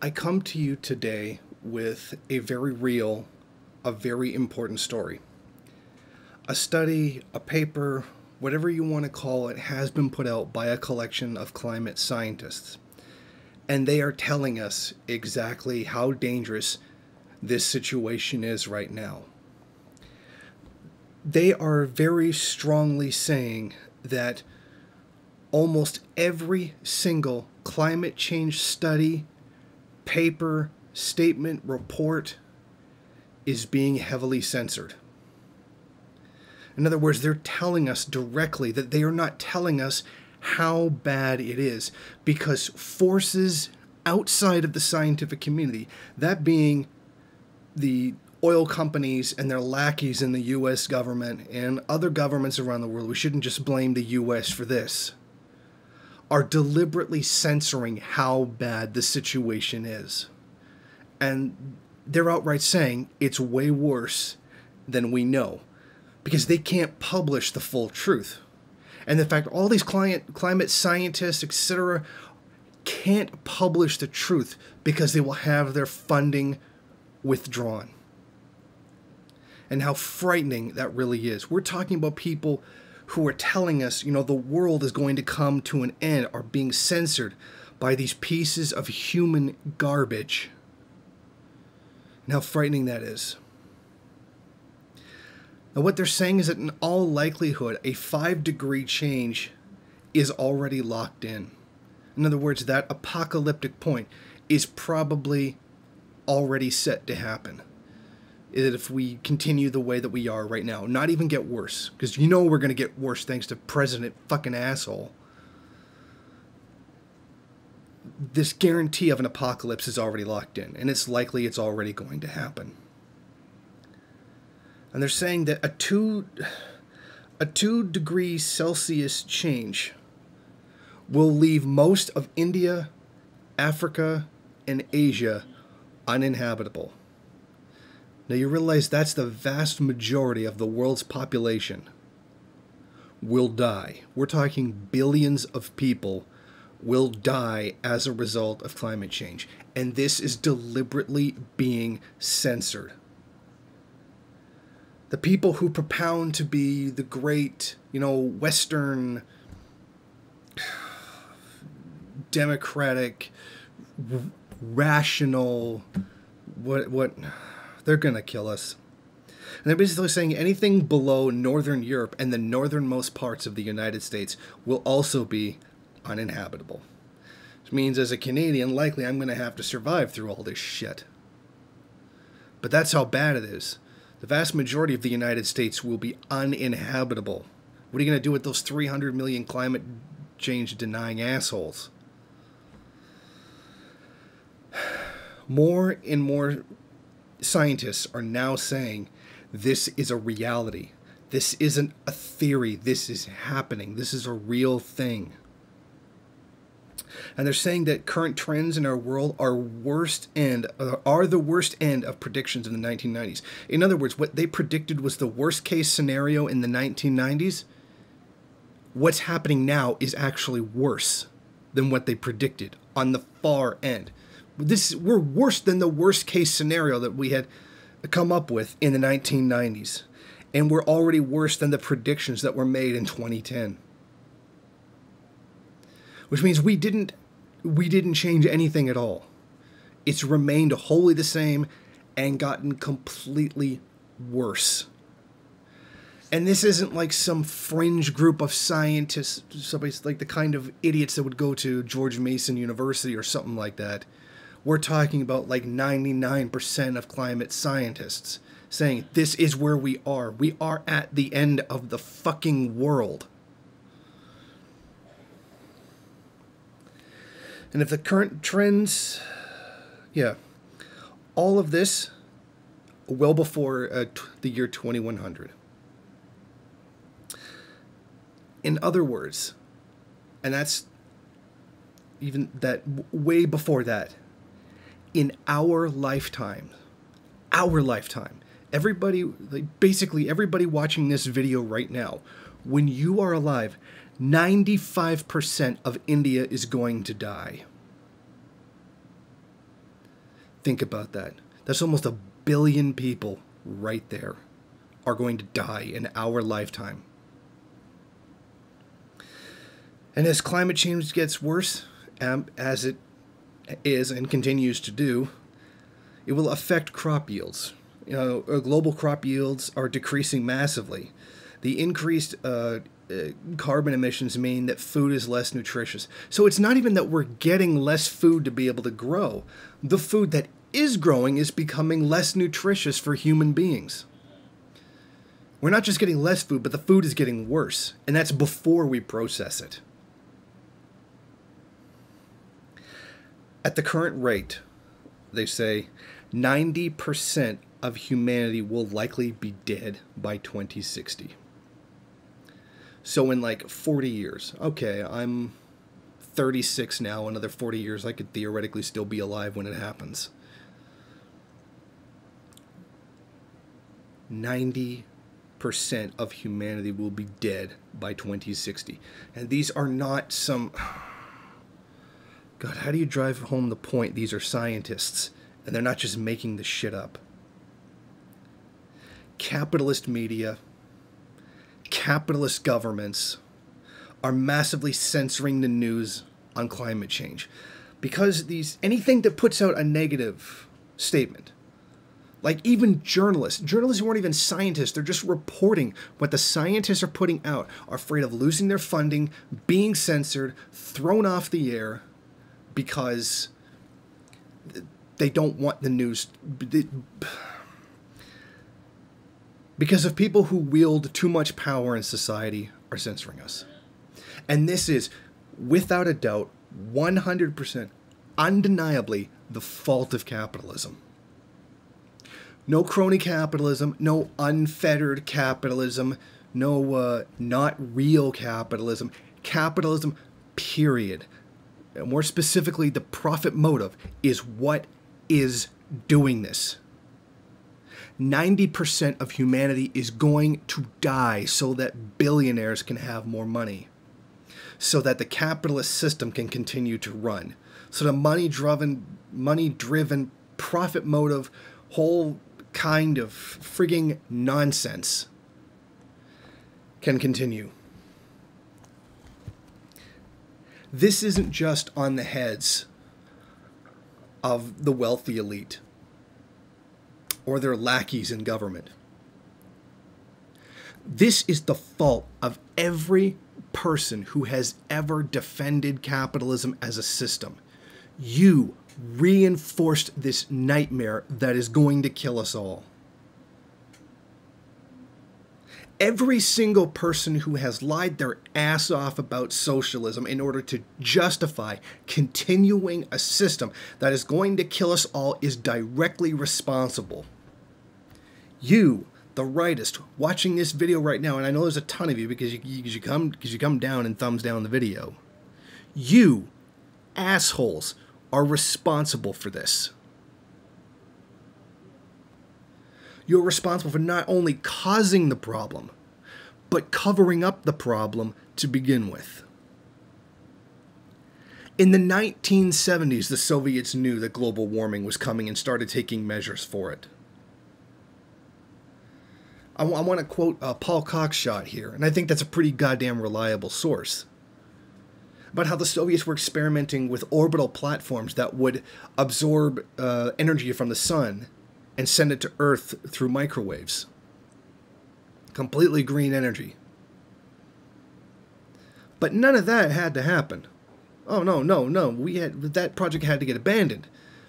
I come to you today with a very real, a very important story. A study, a paper, whatever you want to call it, has been put out by a collection of climate scientists. And they are telling us exactly how dangerous this situation is right now. They are very strongly saying that almost every single climate change study, paper, statement, report is being heavily censored. In other words, they're telling us directly that they are not telling us how bad it is, because forces outside of the scientific community, that being the oil companies and their lackeys in the US government and other governments around the world, we shouldn't just blame the US for this, are deliberately censoring how bad the situation is. And they're outright saying it's way worse than we know, because they can't publish the full truth. And in fact, all these climate scientists, etc., can't publish the truth because they will have their funding withdrawn. And how frightening that really is. We're talking about people who are telling us, the world is going to come to an end, are being censored by these pieces of human garbage. And how frightening that is. Now, what they're saying is that in all likelihood, a 5-degree change is already locked in. In other words, that apocalyptic point is probably already set to happen. That if we continue the way that we are right now, not even get worse, because we're going to get worse thanks to President fucking asshole. This guarantee of an apocalypse is already locked in, and it's likely it's already going to happen. And they're saying that a 2 degrees Celsius change will leave most of India, Africa, and Asia uninhabitable. Now you realize that's the vast majority of the world's population will die. We're talking billions of people will die as a result of climate change. And this is deliberately being censored. The people who propound to be the great, Western, democratic, rational, what, they're going to kill us. And they're basically saying anything below Northern Europe and the northernmost parts of the United States will also be uninhabitable. Which means as a Canadian, likely I'm going to have to survive through all this shit. But that's how bad it is. The vast majority of the United States will be uninhabitable. What are you going to do with those 300 million climate change denying assholes? More and more scientists are now saying this is a reality. This isn't a theory. This is happening. This is a real thing. And they're saying that current trends in our world are the worst end of predictions in the 1990s. In other words, what they predicted was the worst case scenario in the 1990s. What's happening now is actually worse than what they predicted on the far end. We're worse than the worst case scenario that we had come up with in the 1990s. And we're already worse than the predictions that were made in 2010. Which means we didn't change anything at all. It's remained wholly the same and gotten completely worse. And this isn't like some fringe group of scientists, somebody's like the kind of idiots that would go to George Mason University or something like that. We're talking about like 99% of climate scientists saying this is where we are. We are at the end of the fucking world. And if the current trends, all of this well before the year 2100. In other words, and that's even that way before that, in our lifetime, everybody, basically everybody watching this video right now, when you are alive, 95% of India is going to die. Think about that. That's almost 1 billion people right there are going to die in our lifetime. And as climate change gets worse, as it is and continues to do, it will affect crop yields. Global crop yields are decreasing massively. The increased carbon emissions mean that food is less nutritious. So it's not even that we're getting less food to be able to grow. The food that is growing is becoming less nutritious for human beings. We're not just getting less food, but the food is getting worse. And that's before we process it. At the current rate, they say 90% of humanity will likely be dead by 2060. So in like 40 years, okay, I'm 36 now, another 40 years, I could theoretically still be alive when it happens. 90% of humanity will be dead by 2060. And these are not some... God, how do you drive home the point? These are scientists, and they're not just making this shit up. Capitalist media, capitalist governments are massively censoring the news on climate change. Because anything that puts out a negative statement, like even journalists who aren't even scientists, they're just reporting what the scientists are putting out, are afraid of losing their funding, being censored, thrown off the air, because they don't want the news... Because of people who wield too much power in society are censoring us. And this is, without a doubt, 100%, undeniably, the fault of capitalism. No crony capitalism, no unfettered capitalism, no not real capitalism. Capitalism, period. More specifically, the profit motive is what is doing this. 90% of humanity is going to die so that billionaires can have more money. So that the capitalist system can continue to run. So the money-driven, profit motive, whole kind of frigging nonsense can continue. This isn't just on the heads of the wealthy elite or their lackeys in government. This is the fault of every person who has ever defended capitalism as a system. You reinforced this nightmare that is going to kill us all. Every single person who has lied their ass off about socialism in order to justify continuing a system that is going to kill us all is directly responsible. You, the rightist, watching this video right now, and I know there's a ton of you because you come down and thumbs down the video. You, assholes, are responsible for this. You're responsible for not only causing the problem, but covering up the problem to begin with. In the 1970s, the Soviets knew that global warming was coming and started taking measures for it. I want to quote Paul Cockshott here, and I think that's a pretty goddamn reliable source, about how the Soviets were experimenting with orbital platforms that would absorb energy from the sun and send it to Earth through microwaves. Completely green energy. But none of that had to happen. Oh, no. That project had to get abandoned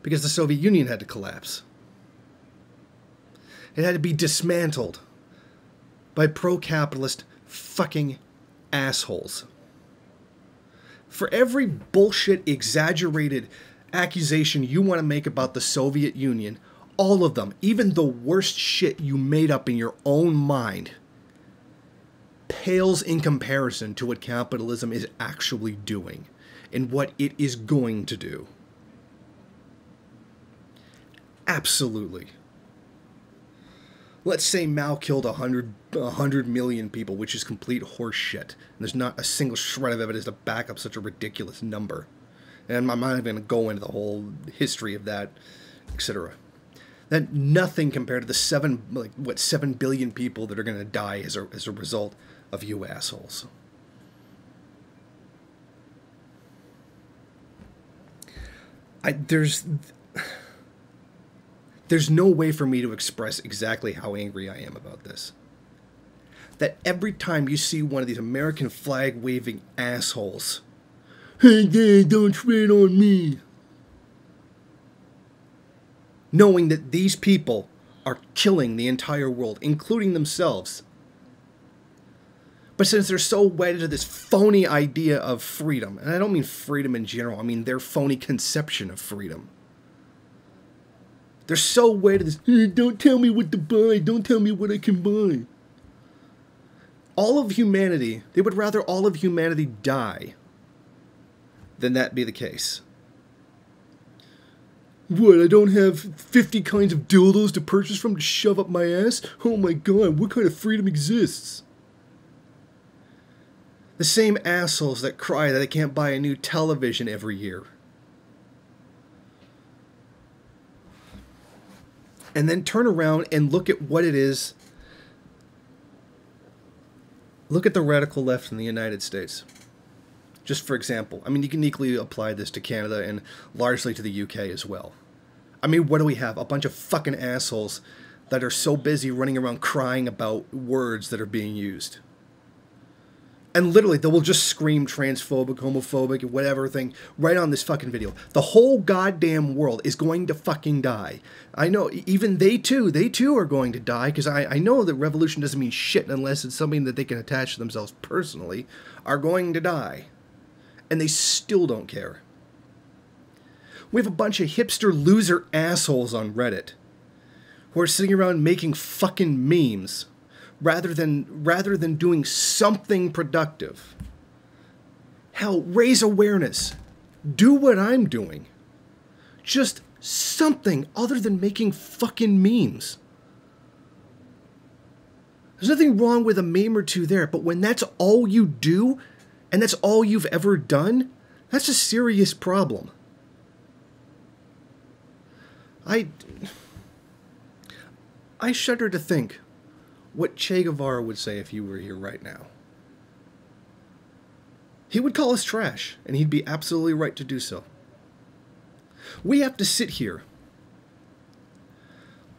because the Soviet Union had to collapse. It had to be dismantled by pro-capitalist fucking assholes. For every bullshit, exaggerated accusation you want to make about the Soviet Union, all of them, even the worst shit you made up in your own mind, pales in comparison to what capitalism is actually doing and what it is going to do. Absolutely. Let's say Mao killed 100 million people, which is complete horse shit. And there's not a single shred of evidence to back up such a ridiculous number. And I'm not even going to go into the whole history of that etc. That nothing compared to the 7 billion people that are going to die as a result of you assholes. There's no way for me to express exactly how angry I am about this. That every time you see one of these American flag waving assholes, hey Dad, don't tread on me, knowing that these people are killing the entire world, including themselves. But since they're so wedded to this phony idea of freedom, and I don't mean freedom in general, I mean their phony conception of freedom. They're so wedded to this, hey, don't tell me what to buy, don't tell me what I can buy. All of humanity, they would rather all of humanity die than that be the case. What, I don't have 50 kinds of dildos to purchase from to shove up my ass? Oh my god, what kind of freedom exists? The same assholes that cry that they can't buy a new television every year. And then turn around and look at what it is. Look at the radical left in the United States. Just for example. I mean, you can equally apply this to Canada and largely to the UK as well. I mean, what do we have? A bunch of fucking assholes that are so busy running around crying about words that are being used. And literally, they will just scream transphobic, homophobic, whatever thing right on this fucking video. The whole goddamn world is going to fucking die. I know, even they too are going to die, because I know that revolution doesn't mean shit unless it's something that they can attach to themselves personally, are going to die. And they still don't care. We have a bunch of hipster loser assholes on Reddit who are sitting around making fucking memes rather than doing something productive. Hell, raise awareness. Do what I'm doing. Just something other than making fucking memes. There's nothing wrong with a meme or two there, but when that's all you do, and that's all you've ever done, that's a serious problem. I shudder to think what Che Guevara would say if you were here right now. He would call us trash, and he'd be absolutely right to do so. We have to sit here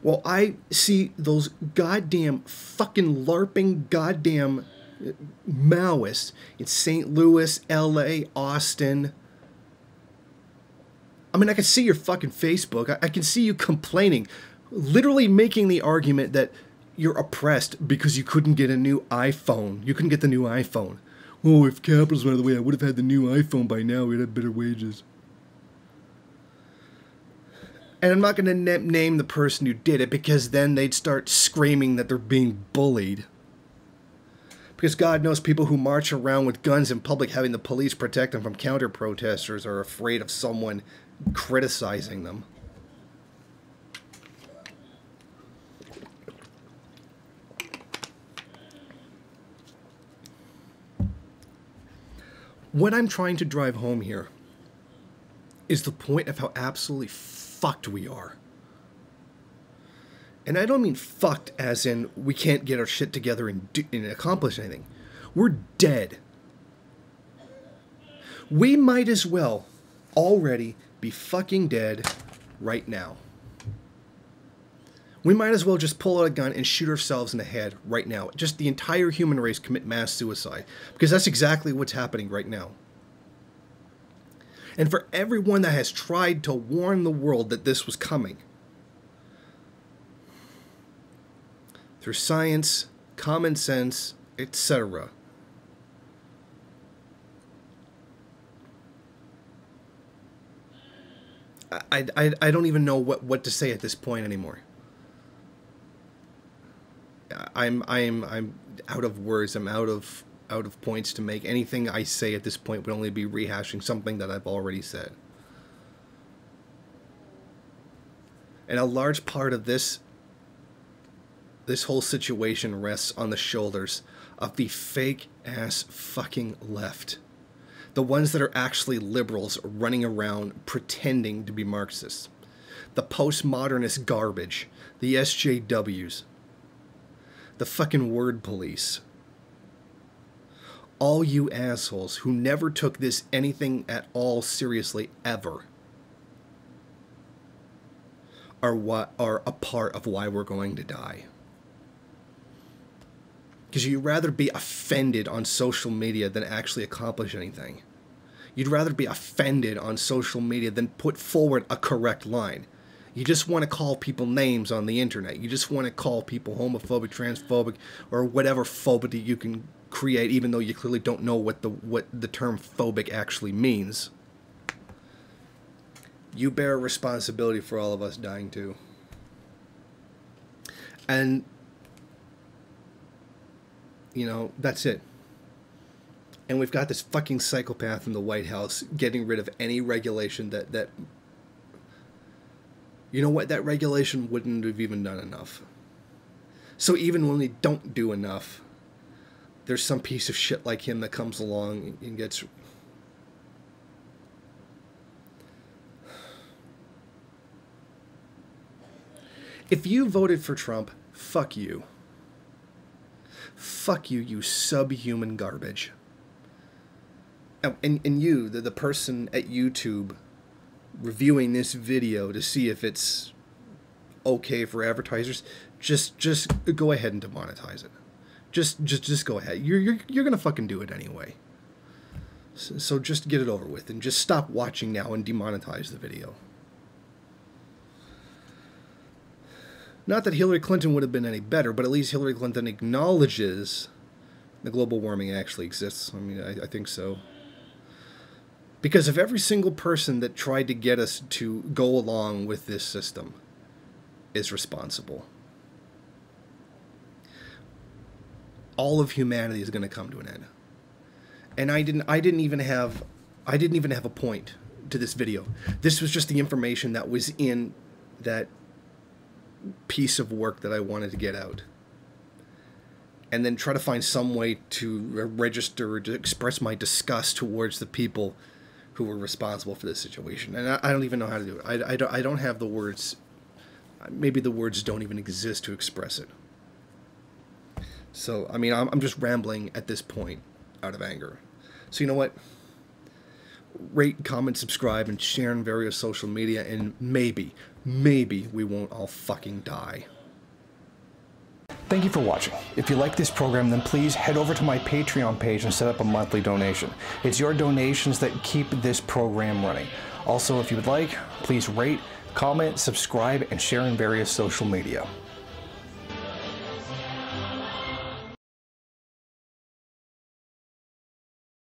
while I see those goddamn fucking LARPing goddamn Maoists in St. Louis, LA, Austin. I mean, I can see your fucking Facebook. I can see you complaining, literally making the argument that you're oppressed because you couldn't get a new iPhone. You couldn't get the new iPhone. Oh, if capitalism went the way, I would have had the new iPhone by now. We'd have better wages. And I'm not going to name the person who did it, because then they'd start screaming that they're being bullied. Because God knows people who march around with guns in public having the police protect them from counter-protesters are afraid of someone criticizing them. What I'm trying to drive home here is the point of how absolutely fucked we are. And I don't mean fucked as in we can't get our shit together and accomplish anything. We're dead. We might as well already be fucking dead right now. We might as well just pull out a gun and shoot ourselves in the head right now. Just the entire human race commit mass suicide. Because that's exactly what's happening right now. And for everyone that has tried to warn the world that this was coming, through science, common sense, etc., I don't even know what to say at this point anymore. I'm out of words. I'm out of points to make. Anything I say at this point would only be rehashing something that I've already said. And a large part of this whole situation rests on the shoulders of the fake ass fucking left. The ones that are actually liberals running around pretending to be Marxists. the postmodernist garbage, the SJWs, the fucking word police. All you assholes who never took this anything at all seriously ever are a part of why we're going to die. Because you'd rather be offended on social media than actually accomplish anything. You'd rather be offended on social media than put forward a correct line. You just want to call people names on the internet. You just want to call people homophobic, transphobic, or whatever phobia you can create, even though you clearly don't know what the term phobic actually means. You bear a responsibility for all of us dying too. And, you know, that's it. And we've got this fucking psychopath in the White House getting rid of any regulation that you know what, that regulation wouldn't have even done enough. So even when we don't do enough, there's some piece of shit like him that comes along and gets... If you voted for Trump, fuck you. Fuck you, you subhuman garbage. And you, the person at YouTube reviewing this video to see if it's okay for advertisers, just go ahead and demonetize it. Just go ahead. You're gonna fucking do it anyway. So just get it over with and just stop watching now and demonetize the video. Not that Hillary Clinton would have been any better, but at least Hillary Clinton acknowledges the global warming actually exists. I mean, I think so. Because of every single person that tried to get us to go along with this system is responsible. All of humanity is going to come to an end. And I didn't even have a point to this video. This was just the information that was in that piece of work that I wanted to get out. And then try to find some way to register or to express my disgust towards the people who were responsible for this situation. And I don't even know how to do it. I don't have the words. Maybe the words don't even exist to express it. So, I mean, I'm just rambling at this point out of anger. So, you know what? Rate, comment, subscribe, and share on various social media, and maybe we won't all fucking die. Thank you for watching. If you like this program, then please head over to my Patreon page and set up a monthly donation. It's your donations that keep this program running. Also, if you would like, please rate, comment, subscribe, and share in various social media.